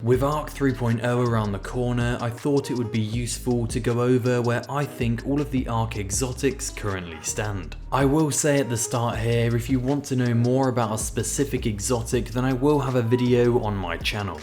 With ARC 3.0 around the corner, I thought it would be useful to go over where I think all of the ARC exotics currently stand. I will say at the start here, if you want to know more about a specific exotic, then I will have a video on my channel.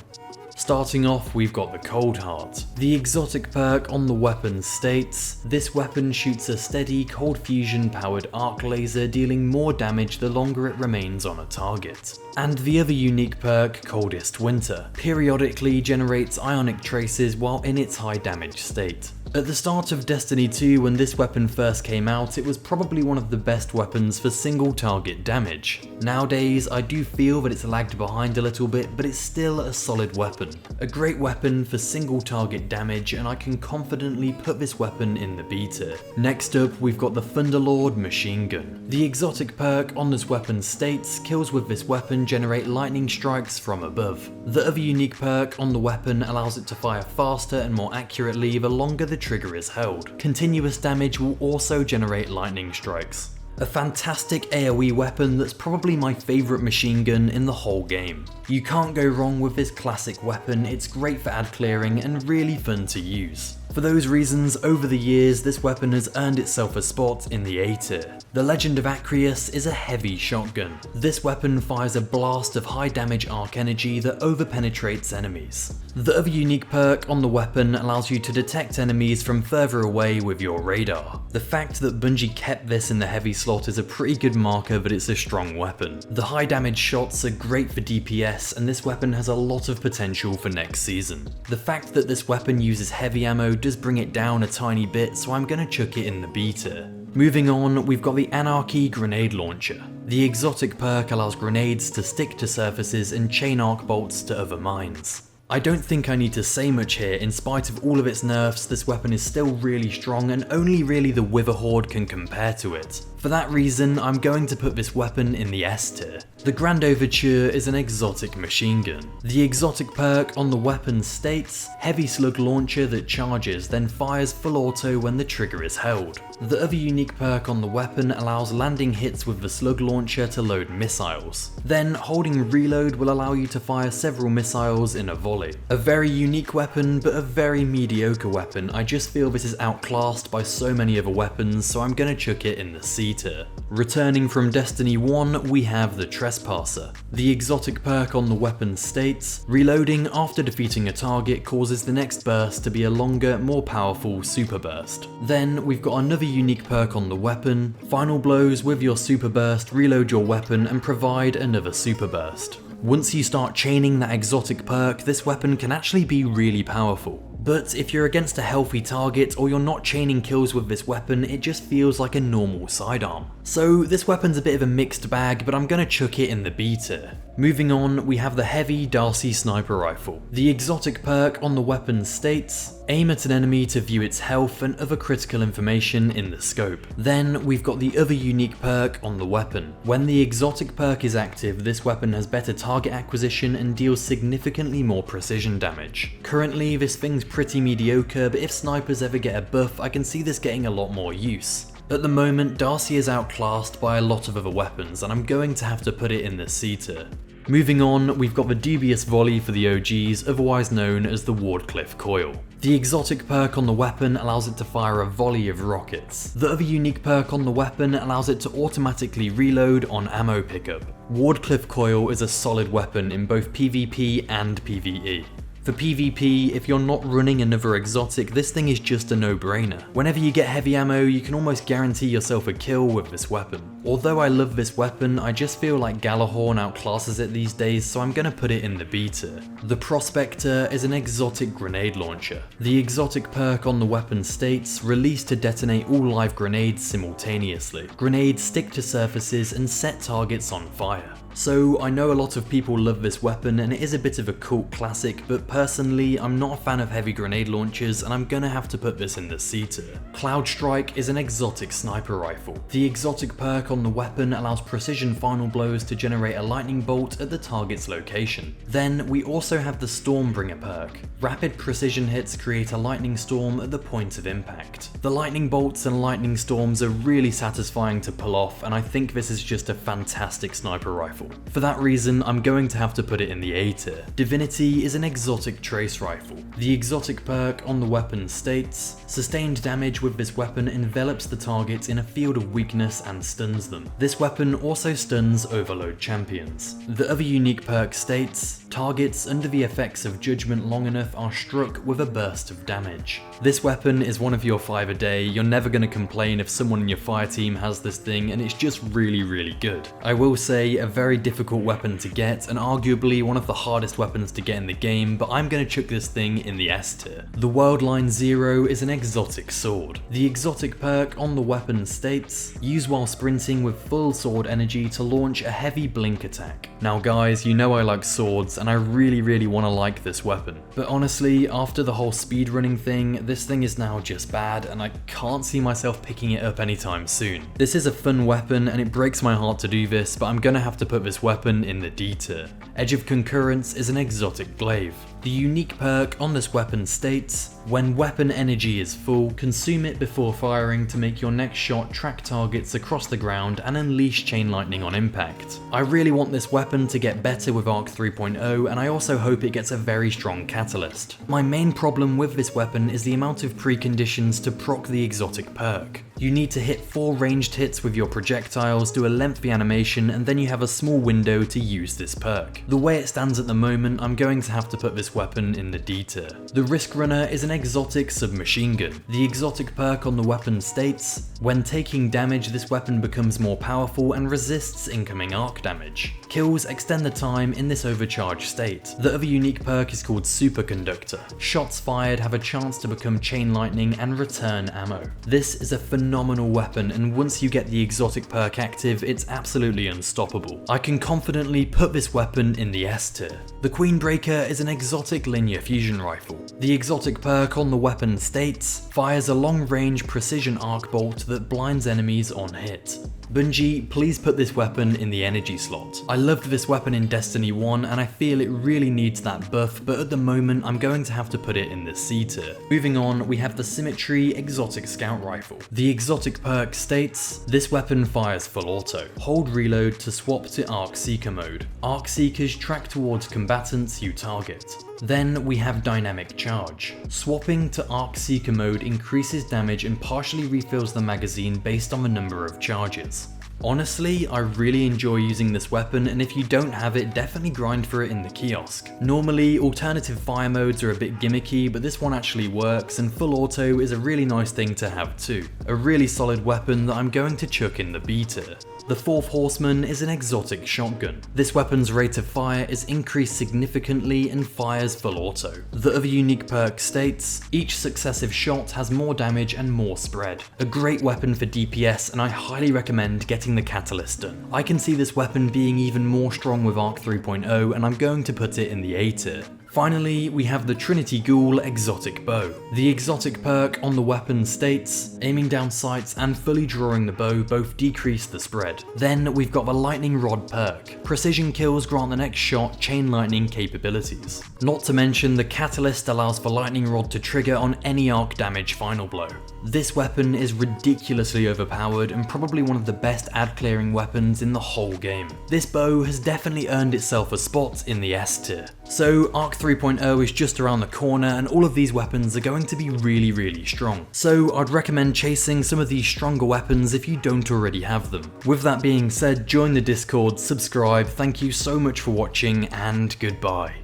Starting off, we've got the Coldheart. The exotic perk on the weapon states, this weapon shoots a steady cold fusion powered arc laser, dealing more damage the longer it remains on a target. And the other unique perk, Coldest Winter, periodically generates ionic traces while in its high damage state. At the start of Destiny 2, when this weapon first came out, it was probably one of the best weapons for single target damage. Nowadays, I do feel that it's lagged behind a little bit, but it's still a solid weapon. A great weapon for single target damage, and I can confidently put this weapon in the B tier. Next up, we've got the Thunderlord machine gun. The exotic perk on this weapon states, kills with this weapon generate lightning strikes from above. The other unique perk on the weapon allows it to fire faster and more accurately the longer the trigger is held. Continuous damage will also generate lightning strikes. A fantastic AoE weapon that's probably my favourite machine gun in the whole game. You can't go wrong with this classic weapon, it's great for ad clearing and really fun to use. For those reasons, over the years, this weapon has earned itself a spot in the A tier. The Legend of Acrius is a heavy shotgun. This weapon fires a blast of high damage arc energy that overpenetrates enemies. The other unique perk on the weapon allows you to detect enemies from further away with your radar. The fact that Bungie kept this in the heavy slot is a pretty good marker that it's a strong weapon. The high damage shots are great for DPS, and this weapon has a lot of potential for next season. The fact that this weapon uses heavy ammo does bring it down a tiny bit, so I'm gonna chuck it in the B tier. Moving on, we've got the Anarchy grenade launcher. The exotic perk allows grenades to stick to surfaces and chain arc bolts to other mines. I don't think I need to say much here. In spite of all of its nerfs, this weapon is still really strong and only really the Wither Horde can compare to it. For that reason, I'm going to put this weapon in the S tier. The Grand Overture is an exotic machine gun. The exotic perk on the weapon states, heavy slug launcher that charges then fires full auto when the trigger is held. The other unique perk on the weapon allows landing hits with the slug launcher to load missiles. Then holding reload will allow you to fire several missiles in a volley. A very unique weapon, but a very mediocre weapon. I just feel this is outclassed by so many other weapons, so I'm gonna chuck it in the C tier. Returning from Destiny 1, we have the Trespasser. The exotic perk on the weapon states, reloading after defeating a target causes the next burst to be a longer, more powerful super burst. Then we've got another unique perk on the weapon, final blows with your super burst, reload your weapon and provide another super burst. Once you start chaining that exotic perk, this weapon can actually be really powerful. But if you're against a healthy target or you're not chaining kills with this weapon, it just feels like a normal sidearm. So this weapon's a bit of a mixed bag, but I'm gonna chuck it in the B tier. Moving on, we have the heavy D.A.R.C. sniper rifle. The exotic perk on the weapon states, aim at an enemy to view its health and other critical information in the scope. Then we've got the other unique perk on the weapon. When the exotic perk is active, this weapon has better target acquisition and deals significantly more precision damage. Currently, this thing's pretty mediocre, but if snipers ever get a buff, I can see this getting a lot more use. At the moment, D.A.R.C. is outclassed by a lot of other weapons, and I'm going to have to put it in the C tier. Moving on, we've got the dubious volley for the OGs, otherwise known as the Wardcliff coil. The exotic perk on the weapon allows it to fire a volley of rockets. The other unique perk on the weapon allows it to automatically reload on ammo pickup. Wardcliff coil is a solid weapon in both PvP and PvE. For PvP, if you're not running another exotic, this thing is just a no-brainer. Whenever you get heavy ammo, you can almost guarantee yourself a kill with this weapon. Although I love this weapon, I just feel like Galahorn outclasses it these days, so I'm gonna put it in the B tier. The Prospector is an exotic grenade launcher. The exotic perk on the weapon states, release to detonate all live grenades simultaneously. Grenades stick to surfaces and set targets on fire. So I know a lot of people love this weapon and it is a bit of a cult classic, but personally I'm not a fan of heavy grenade launchers and I'm gonna have to put this in the C tier. Cloudstrike is an exotic sniper rifle. The exotic perk on the weapon allows precision final blows to generate a lightning bolt at the target's location. Then we also have the Stormbringer perk. Rapid precision hits create a lightning storm at the point of impact. The lightning bolts and lightning storms are really satisfying to pull off, and I think this is just a fantastic sniper rifle. rifle. For that reason, I'm going to have to put it in the A tier. Divinity is an exotic trace rifle. The exotic perk on the weapon states, sustained damage with this weapon envelops the target in a field of weakness and stuns them. This weapon also stuns overload champions. The other unique perk states, targets under the effects of judgment long enough are struck with a burst of damage. This weapon is one of your 5 a day. You're never going to complain if someone in your fire team has this thing, and it's just really good. I will say a very difficult weapon to get and arguably one of the hardest weapons to get in the game, but I'm going to chuck this thing in the S tier. The Worldline 0 is an exotic sword. The exotic perk on the weapon states, use while sprinting with full sword energy to launch a heavy blink attack. Now guys, you know I like swords and I really want to like this weapon, but honestly after the whole speedrunning thing, this thing is now just bad and I can't see myself picking it up anytime soon. This is a fun weapon and it breaks my heart to do this, but I'm gonna have to put this weapon in the D tier. Edge of Concurrence is an exotic glaive. The unique perk on this weapon states, when weapon energy is full, consume it before firing to make your next shot track targets across the ground and unleash chain lightning on impact. I really want this weapon to get better with ARC 3.0 and I also hope it gets a very strong catalyst. My main problem with this weapon is the amount of preconditions to proc the exotic perk. You need to hit 4 ranged hits with your projectiles, do a lengthy animation, and then you have a small window to use this perk. The way it stands at the moment, I'm going to have to put this weapon in the D tier. The Riskrunner is an exotic submachine gun. The exotic perk on the weapon states, when taking damage this weapon becomes more powerful and resists incoming arc damage. Kills extend the time in this overcharged state. The other unique perk is called Superconductor. Shots fired have a chance to become chain lightning and return ammo. This is a phenomenal weapon and once you get the exotic perk active, it's absolutely unstoppable. I can confidently put this weapon in the S tier. The Queenbreaker is an exotic linear fusion rifle. The exotic perk on the weapon states, fires a long-range precision arc bolt that blinds enemies on hit. Bungie, please put this weapon in the energy slot. I loved this weapon in Destiny 1 and I feel it really needs that buff, but at the moment I'm going to have to put it in the C tier. Moving on, we have the Symmetry exotic scout rifle. The exotic perk states, this weapon fires full auto. Hold reload to swap to Arc Seeker mode. Arc Seekers track towards combatants you target. Then we have Dynamic Charge. Swapping to Arc Seeker mode increases damage and partially refills the magazine based on the number of charges. Honestly, I really enjoy using this weapon, and if you don't have it, definitely grind for it in the kiosk. Normally, alternative fire modes are a bit gimmicky, but this one actually works, and full auto is a really nice thing to have too. A really solid weapon that I'm going to chuck in the B tier. The 4th Horseman is an exotic shotgun. This weapon's rate of fire is increased significantly and fires full auto. The other unique perk states, each successive shot has more damage and more spread. A great weapon for DPS and I highly recommend getting the catalyst done. I can see this weapon being even more strong with ARC 3.0 and I'm going to put it in the A tier. Finally, we have the Trinity Ghoul exotic bow. The exotic perk on the weapon states, aiming down sights and fully drawing the bow both decrease the spread. Then we've got the lightning rod perk. Precision kills grant the next shot chain lightning capabilities. Not to mention the catalyst allows for lightning rod to trigger on any arc damage final blow. This weapon is ridiculously overpowered and probably one of the best ad clearing weapons in the whole game. This bow has definitely earned itself a spot in the S tier. So ARC 3.0 is just around the corner and all of these weapons are going to be really strong. So I'd recommend chasing some of these stronger weapons if you don't already have them. With that being said, join the Discord, subscribe, thank you so much for watching and goodbye.